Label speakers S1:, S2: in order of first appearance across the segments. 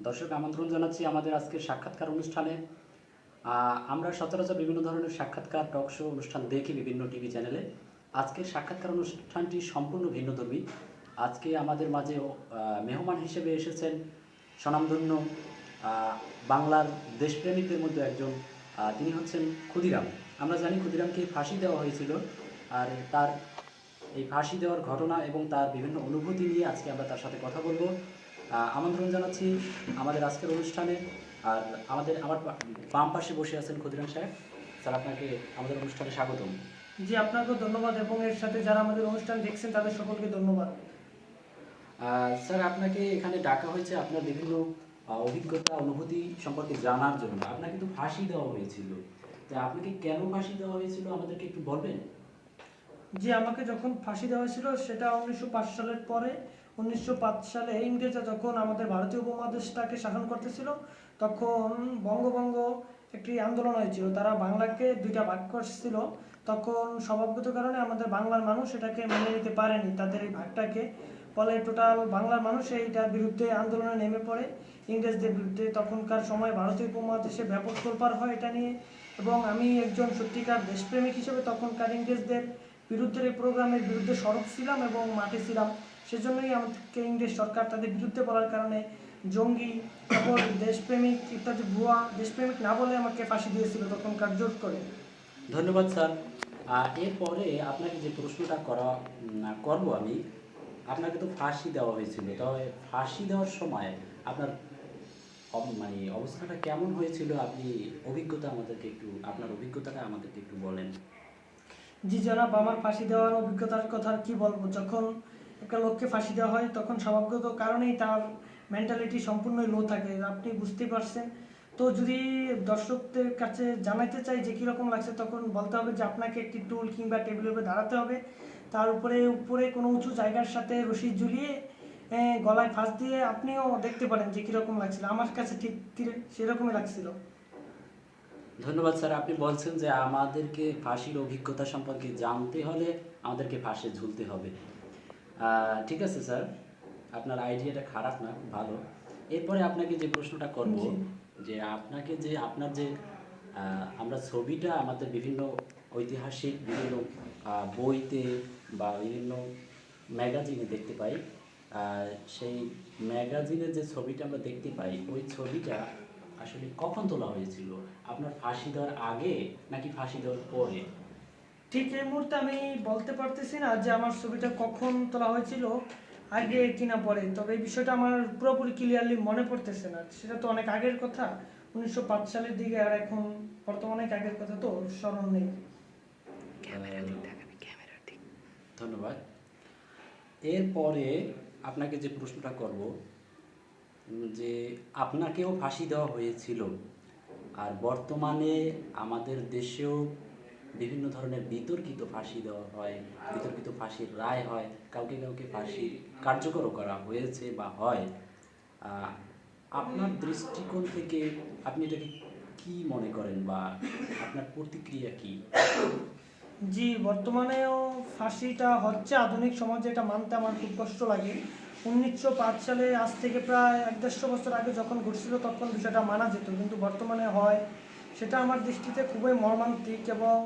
S1: দর্শক আমন্ত্রণ জানাচ্ছি আমাদের আজকের সাক্ষাৎকার অনুষ্ঠানে। আমরা সচরাচর বিভিন্ন ধরনের সাক্ষাৎকার, টক শো অনুষ্ঠান দেখি বিভিন্ন টিভি চ্যানেলে। আজকের সাক্ষাৎকার অনুষ্ঠানটি সম্পূর্ণ ভিন্নধর্মী। আজকে আমাদের মাঝে মেহমান হিসেবে এসেছেন স্বনামধন্য বাংলার দেশপ্রেমিকদের মধ্যে একজন। তিনি হচ্ছেন ক্ষুদিরাম। আমরা জানি ক্ষুদিরামকে ফাঁসি দেওয়া হয়েছিল, আর তার এই ফাঁসি দেওয়ার ঘটনা এবং তার বিভিন্ন অনুভূতি নিয়ে আজকে আমরা তার সাথে কথা বলবো। আমন্ত্রণ জানাচ্ছি আমাদের আজকের অনুষ্ঠানে। আর আমার বাম পাশে বসে আছেন ক্ষুদিরাম সাহেব। স্যার, আপনাকে আমাদের অনুষ্ঠানে স্বাগতম।
S2: জি, আপনাকেও ধন্যবাদ এবং এর সাথে যারা আমাদের অনুষ্ঠান দেখছেন তাদের সকলকে ধন্যবাদ।
S1: স্যার, আপনাকে এখানে ডাকা হয়েছে আপনার বিভিন্ন অভিজ্ঞতা, অনুভূতি সম্পর্কে জানার জন্য। আপনাকে তো ফাঁসি দেওয়া হয়েছিল, তা আপনাকে কেন ফাঁসি দেওয়া হয়েছিল আমাদেরকে একটু বলবেন?
S2: জি, আমাকে যখন ফাঁসি দেওয়া হয়েছিল সেটা 1905 সালের পরে। 1905 সালে ইংরেজরা যখন আমাদের ভারতীয় উপমহাদেশটাকে শাসন করতেছিল, তখন বঙ্গভঙ্গ একটি আন্দোলন হয়েছিল। তারা বাংলাকে দুইটা ভাগ করছিল। তখন স্বভাবগত কারণে আমাদের বাংলার মানুষ এটাকে মেনে নিতে পারেনি, তাদের এই ভাগটাকে। ফলে টোটাল বাংলার মানুষ এইটার বিরুদ্ধে আন্দোলনে নেমে পড়ে ইংরেজদের বিরুদ্ধে। তখনকার সময় ভারতীয় উপমহাদেশে ব্যাপক তোলপাড় হয় এটা নিয়ে, এবং আমি একজন সত্যিকার দেশপ্রেমিক হিসেবে তখনকার ইংরেজদের বিরুদ্ধে এই প্রোগ্রামের বিরুদ্ধে সরব ছিলাম এবং মাঠে ছিলাম। সেজন্যই আমাদেরকে ইংরেজ সরকার তাদের বিরুদ্ধে বলার কারণে জঙ্গি, তারপর দেশপ্রেমিক ইত্যাদি ভুয়া দেশপ্রেমিক না বলে আমাকে ফাঁসি দিয়েছিল তখনকার জোর করে।
S1: ধন্যবাদ স্যার। এরপরে আপনাকে যে প্রশ্নটা করব আমি, আপনাকে তো ফাঁসি দেওয়া হয়েছিল, তবে ফাঁসি দেওয়ার সময় আপনার মানে অবস্থাটা কেমন হয়েছিল? আপনি আপনার অভিজ্ঞতাটা আমাদেরকে একটু বলেন।
S2: জি জনাব, আমার ফাঁসি দেওয়ার অভিজ্ঞতার কথা কি বলবো। যখন একটা লোককে ফাঁসি দেওয়া হয় তখন স্বভাবগত কারণেই তার মেন্টালিটি সম্পূর্ণই লো থাকে, আপনি বুঝতেই পারছেন। তো যদি দর্শকদের কাছে জানাইতে চাই যে কীরকম লাগছে, তখন বলতে হবে যে আপনাকে একটি টুল কিংবা টেবিলের উপরে দাঁড়াতে হবে, তার উপরে উপরে কোনো উঁচু জায়গার সাথে রশি ঝুলিয়ে গলায় ফাঁস দিয়ে আপনিও দেখতে পারেন যে কীরকম লাগছিল। আমার কাছে ঠিক সেরকমই লাগছিল।
S1: ধন্যবাদ স্যার। আপনি বলছেন যে আমাদেরকে ফাঁসির অভিজ্ঞতা সম্পর্কে জানতে হলে আমাদেরকে ফাঁসে ঝুলতে হবে। ঠিক আছে স্যার, আপনার আইডিয়াটা খারাপ না, খুব ভালো। এরপরে আপনাকে যে প্রশ্নটা করব, যে আপনার যে আমরা ছবিটা আমাদের বিভিন্ন ঐতিহাসিক বিভিন্ন বইতে বা বিভিন্ন ম্যাগাজিনে দেখতে পাই। সেই ম্যাগাজিনে যে ছবিটা আমরা দেখতে পাই, ওই ছবিটা আসলে কখন তোলা হয়েছিল? আপনার ফাঁসি দেওয়ার আগে নাকি ফাঁসি দেওয়ার পরে?
S2: ঠিক এই মুহূর্তে আমি বলতে পারতেছি না যে আমার ছবিটা কখন তোলা হয়েছিল, আগে কিনা পরে। তবে এই বিষয়টা আমার পুরোপুরি ক্লিয়ারলি মনে পড়তেছে না, সেটা তো অনেক আগের কথা, 1905 সালের দিকে। আর এখন বর্তমানে অনেক আগের কথা, তো স্মরণ নেই।
S1: ধন্যবাদ। এরপরে আপনাকে যে প্রশ্নটা করব, যে আপনাকেও ফাঁসি দেওয়া হয়েছিল, আর বর্তমানে আমাদের দেশেও বিভিন্ন ধরনের বিতর্কিত ফাঁসি দেওয়া হয়, বিতর্কিত ফাঁসির রায় হয়, কাউকে কাউকে ফাঁসি কার্যকরও করা হয়েছে বা হয়। আপনার দৃষ্টিকোণ থেকে আপনি এটাকে কি মনে করেন বা আপনার প্রতিক্রিয়া কি?
S2: জি, বর্তমানেও ফাঁসিটা হচ্ছে আধুনিক সমাজে, এটা মানতে আমার খুব কষ্ট লাগে। 1905 সালে, আজ থেকে প্রায় 150 বছর আগে যখন ঘটছিল তখন বিষয়টা মানা যেত, কিন্তু বর্তমানে হয় সেটা আমার দৃষ্টিতে খুবই মর্মান্তিক। এবং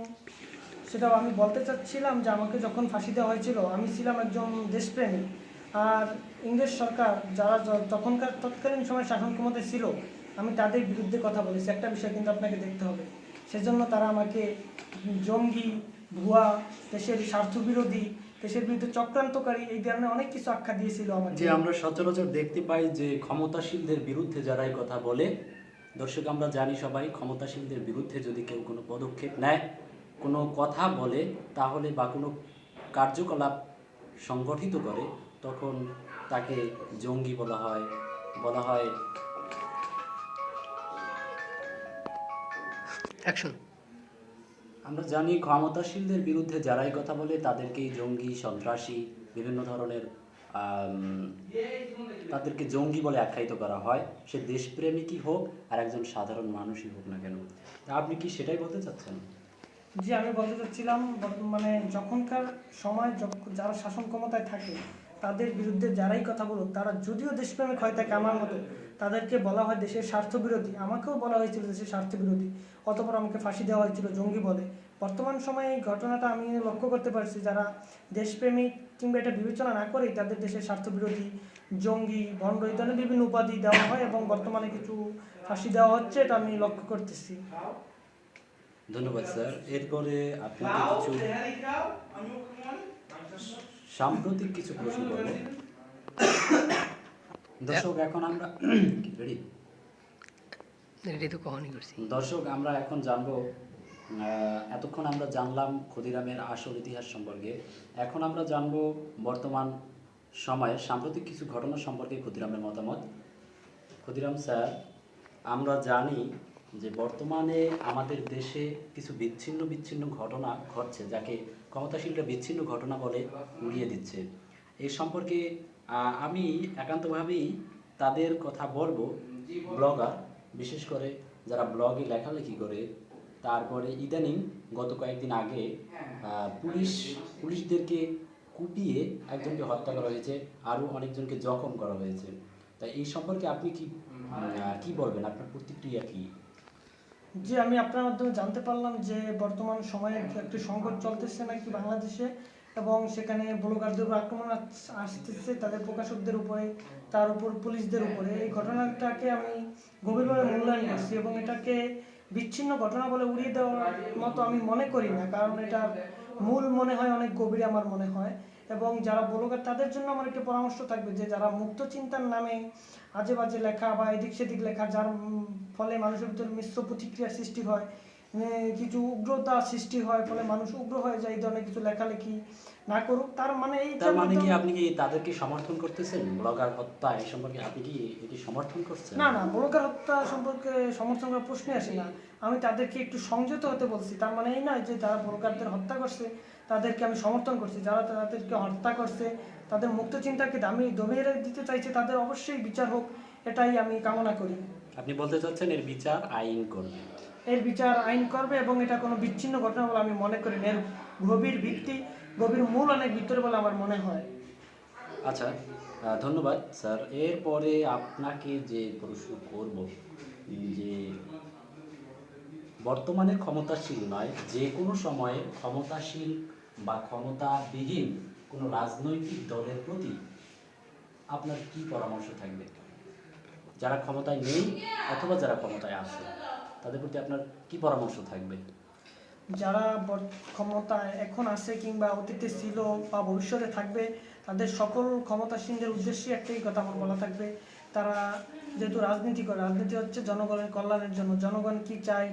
S2: সেটাও আমি বলতে চাচ্ছিলাম যে আমাকে যখন ফাঁসি দেওয়া হয়েছিল আমি ছিলাম একজন দেশপ্রেমী। আর ইংরেজ সরকার যারা তখনকার তৎকালীন সময় শাসন ক্ষমতায় ছিল, আমি তাদের বিরুদ্ধে কথা বলেছি। একটা বিষয় কিন্তু আপনাকে দেখতে হবে, সেজন্য তারা আমাকে জঙ্গি, ভুয়া, দেশের স্বার্থবিরোধী, দেশের বিরুদ্ধে চক্রান্তকারী, এই ধরনের অনেক কিছু আখ্যা দিয়েছিল আমাকে।
S1: যে আমরা সচরাচর দেখতে পাই যে ক্ষমতাশীলদের বিরুদ্ধে যারাই কথা বলে, দর্শক আমরা জানি সবাই, ক্ষমতাশীলদের বিরুদ্ধে যদি কেউ কোনো পদক্ষেপ নেয়, কোনো কথা বলে, তাহলে বা কোনো কার্যকলাপ সংগঠিত করে, তখন তাকে জঙ্গি বলা হয়।
S2: অ্যাকশন।
S1: আমরা জানি ক্ষমতাশীলদের বিরুদ্ধে যারাই কথা বলে তাদেরকেই জঙ্গি, সন্ত্রাসী, বিভিন্ন ধরনের তাদেরকে জঙ্গি বলে আখ্যায়িত করা হয়, সে দেশপ্রেমিকই হোক আর একজন সাধারণ মানুষই হোক না কেন। আপনি কি সেটাই বলতে চাচ্ছেন?
S2: জি, আমি বলতে চাচ্ছিলাম মানে যখনকার সময় যারা শাসন ক্ষমতায় থাকে তাদের বিরুদ্ধে যারাই কথা বলুক, তারা যদিও দেশপ্রেমিক হয় থাকে আমার মতো, তাদেরকে বলা হয় দেশের স্বার্থবিরোধী। আমাকেও বলা হয়েছিল দেশের স্বার্থবিরোধী, অতঃপর আমাকে ফাঁসি দেওয়া হয়েছিল জঙ্গি বলে। বর্তমান সময়ে এই ঘটনাটা আমি লক্ষ্য করতে পারছি, যারা দেশপ্রেমিক কিংবা এটা বিবেচনা না করেই তাদের দেশের স্বার্থবিরোধী, জঙ্গি, ভণ্ড এই ধরনের বিভিন্ন উপাধি দেওয়া হয় এবং বর্তমানে কিছু ফাঁসি দেওয়া হচ্ছে, এটা আমি লক্ষ্য করতেছি।
S1: ধন্যবাদ স্যার। এরপরে আপনাকে কিছু সাম্প্রতিক কিছু প্রশ্ন করব। দর্শক এখন আমরা দর্শক আমরা এখন জানবো, এতক্ষণ আমরা জানলাম ক্ষুদিরামের আসল ইতিহাস সম্পর্কে। এখন আমরা জানবো বর্তমান সময়ে সাম্প্রতিক কিছু ঘটনা সম্পর্কে ক্ষুদিরামের মতামত। ক্ষুদিরাম স্যার, আমরা জানি যে বর্তমানে আমাদের দেশে কিছু বিচ্ছিন্ন বিচ্ছিন্ন ঘটনা ঘটছে, যাকে ক্ষমতাশীলরা বিচ্ছিন্ন ঘটনা বলে উড়িয়ে দিচ্ছে। এই সম্পর্কে আমি একান্তভাবেই তাদের কথা বলবো। ব্লগার, বিশেষ করে যারা ব্লগে লেখালেখি করে, তারপরে ইদানিং গত কয়েকদিন আগে পুলিশদেরকে কুপিয়ে একজনকে হত্যা করা হয়েছে, আরও অনেকজনকে জখম করা হয়েছে। তাই এই সম্পর্কে আপনি কি বলবেন, আপনার প্রতিক্রিয়া কি?
S2: জি, আমি আপনার মাধ্যমে জানতে পারলাম যে বর্তমান সময়ে একটি সংকট চলতেছে নাকি বাংলাদেশে, এবং সেখানে ব্লগারদের উপর আক্রমণ আসতেছে, তাদের প্রকাশকদের উপরে, তার উপর পুলিশদের উপরে। এই ঘটনাটাকে আমি গভীরভাবে মূল্যায়ন করছি এবং এটাকে বিচ্ছিন্ন ঘটনা বলে উড়িয়ে দেওয়ার মতো আমি মনে করি না, কারণ এটার মূল মনে হয় অনেক গভীরে আমার মনে হয়। এবং যারা ব্লগার তাদের জন্য আমার একটা পরামর্শ থাকবে যে যারা মুক্ত চিন্তার নামে আজে বাজে লেখা বা এদিক সেদিক লেখা, যার ফলে মানুষের ভিতরে মিশ্র প্রতিক্রিয়া সৃষ্টি হয়, কিছু উগ্রতা সৃষ্টি হয়, ফলে মানুষ উগ্র হয়ে যায়, এই ধরনের কিছু লেখালেখি না করুক। তার মানে
S1: কি আপনি কি তাদেরকে সমর্থন করতেছেন? ব্লগার হত্যা এই সম্পর্কে আপনি কি এটি সমর্থন করছেন?
S2: না, ব্লগার হত্যা সম্পর্কে সমর্থন করার প্রশ্নই আসে না। আমি তাদেরকে একটু সংযত হতে বলছি। তার মানে এই নয় যে যারা ব্লগারদের হত্যা করছে তাদেরকে আমি সমর্থন করছি। যারা তাদেরকে হত্যা করছে, তাদের মুক্ত চিন্তাকে আমি দমিয়ে দিতে চাইছে, তাদের অবশ্যই বিচার হোক, এটাই আমি কামনা করি।
S1: আপনি বলতে চাচ্ছেন এর বিচার আইন করবে?
S2: এর বিচার আইন করবে, এবং এটা কোনো বিচ্ছিন্ন ঘটনা বলে আমি মনে করি না। এর গভীর ভিত্তি, গভীর মূল অনেক ভিতরে বলে আমার মনে হয়।
S1: আচ্ছা, ধন্যবাদ স্যার। এরপরে আপনাকে যে প্রশ্ন করব, যে বর্তমানে ক্ষমতাশীল নয়, যে কোনো সময়ে ক্ষমতাশীল বা ক্ষমতাবিহীন কোনো রাজনৈতিক দলের প্রতি আপনার কি পরামর্শ থাকবে? যারা ক্ষমতায় নেই অথবা যারা ক্ষমতায় আছে, তাদের প্রতি আপনার কি পরামর্শ থাকবে?
S2: যারা ক্ষমতায় এখন আছে কিংবা অতীতে ছিল বা ভবিষ্যতে থাকবে, তাদের সকল ক্ষমতাসীনদের উদ্দেশ্যে একটাই কথা আমার বলা থাকবে, তারা যেহেতু রাজনীতি করে, রাজনীতি হচ্ছে জনগণের কল্যাণের জন্য। জনগণ কি চায়,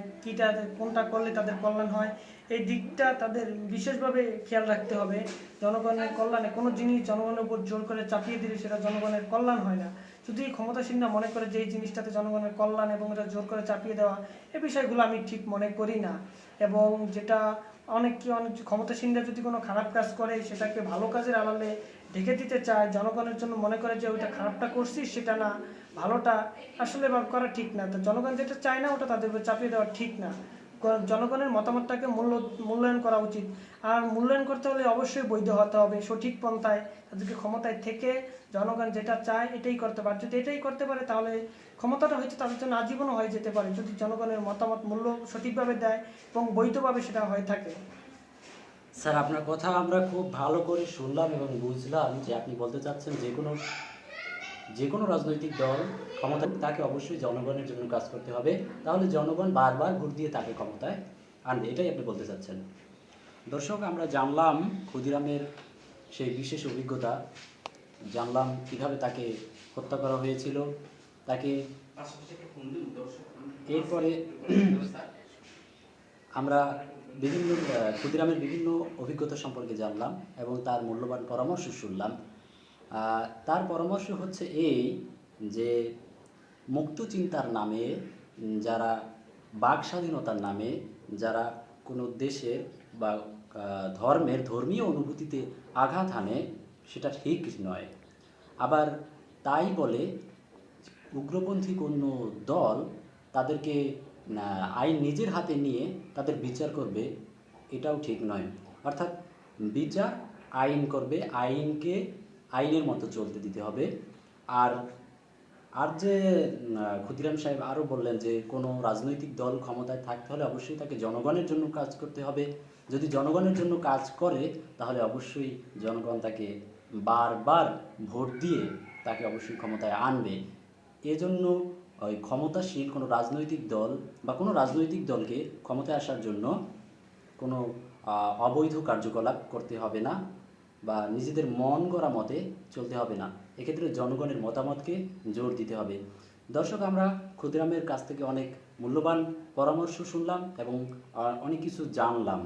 S2: কোনটা করলে তাদের কল্যাণ হয়, এই দিকটা তাদের বিশেষভাবে খেয়াল রাখতে হবে। জনগণের কল্যাণে কোনো জিনিস জনগণের উপর জোর করে চাপিয়ে দিলে সেটা জনগণের কল্যাণ হয় না। যদি ক্ষমতাসীনরা মনে করে যে এই জিনিসটাতে জনগণের কল্যাণ এবং এটা জোর করে চাপিয়ে দেওয়া, এই বিষয়গুলো আমি ঠিক মনে করি না। এবং যেটা অনেক ক্ষমতাসীনরা যদি কোনো খারাপ কাজ করে, সেটাকে ভালো কাজের আড়ালে ঢেকে দিতে চায়, জনগণের জন্য মনে করে যে ওইটা খারাপটা করছি, সেটা না, ভালোটা আসলে করা ঠিক না। তো জনগণ যেটা চায় না ওটা তাদের উপর চাপিয়ে দেওয়া ঠিক না। জনগণের মতামতটাকে মূল্যায়ন করা উচিত। আর মূল্যায়ন করতে হলে অবশ্যই বৈধ হতে হবে, সঠিক পন্থায় তাদেরকে ক্ষমতায় থেকে জনগণ যেটা চায় এটাই করতে পারে। যদি এটাই করতে পারে তাহলে ক্ষমতাটা হয়তো তাদের জন্য আজীবনও হয়ে যেতে পারে, যদি জনগণের মতামত মূল্য সঠিকভাবে দেয় এবং বৈধভাবে সেটা হয়ে থাকে।
S1: স্যার, আপনার কথা আমরা খুব ভালো করে শুনলাম এবং বুঝলাম যে আপনি বলতে চাচ্ছেন যে কোনো রাজনৈতিক দল ক্ষমতা, তাকে অবশ্যই জনগণের জন্য কাজ করতে হবে, তাহলে জনগণ বারবার ভোট দিয়ে তাকে ক্ষমতায় আনবে, এটাই আপনি বলতে চাচ্ছেন। দর্শক, আমরা জানলাম ক্ষুদিরামের সেই বিশেষ অভিজ্ঞতা, জানলাম কিভাবে তাকে হত্যা করা হয়েছিল, তাকে এরপরে আমরা ক্ষুদিরামের বিভিন্ন অভিজ্ঞতা সম্পর্কে জানলাম এবং তার মূল্যবান পরামর্শ শুনলাম। তার পরামর্শ হচ্ছে এই যে মুক্ত চিন্তার নামে যারা, বাক স্বাধীনতার নামে যারা কোনো দেশের বা ধর্মীয় অনুভূতিতে আঘাত হানে, সেটা ঠিক নয়। আবার তাই বলে উগ্রপন্থী কোনো দল তাদেরকে আইন নিজের হাতে নিয়ে তাদের বিচার করবে, এটাও ঠিক নয়। অর্থাৎ বিচার আইন করবে, আইনের মতো চলতে দিতে হবে। আর আর যে ক্ষুদিরাম সাহেব আরও বললেন যে কোনো রাজনৈতিক দল ক্ষমতায় থাকতে হলে অবশ্যই তাকে জনগণের জন্য কাজ করতে হবে। যদি জনগণের জন্য কাজ করে তাহলে অবশ্যই জনগণ তাকে বারবার ভোট দিয়ে তাকে অবশ্যই ক্ষমতায় আনবে। এজন্য ওই ক্ষমতাসীন কোনো রাজনৈতিক দল বা কোনো রাজনৈতিক দলকে ক্ষমতায় আসার জন্য কোনো অবৈধ কার্যকলাপ করতে হবে না বা নিজেদের মন গড়া মতে চলতে হবে না। এক্ষেত্রে জনগণের মতামতকে জোর দিতে হবে। দর্শক, আমরা ক্ষুদিরামের কাছ থেকে অনেক মূল্যবান পরামর্শ শুনলাম এবং অনেক কিছু জানলাম।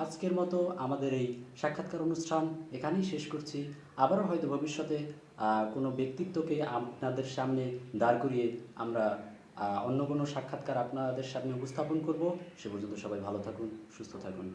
S1: আজকের মতো আমাদের এই সাক্ষাৎকার অনুষ্ঠান এখানেই শেষ করছি। আবারও হয়তো ভবিষ্যতে কোনো ব্যক্তিত্বকে আপনাদের সামনে দাঁড় করিয়ে আমরা অন্য কোনো সাক্ষাৎকার আপনাদের সামনে উপস্থাপন করব। সে পর্যন্ত সবাই ভালো থাকুন, সুস্থ থাকুন।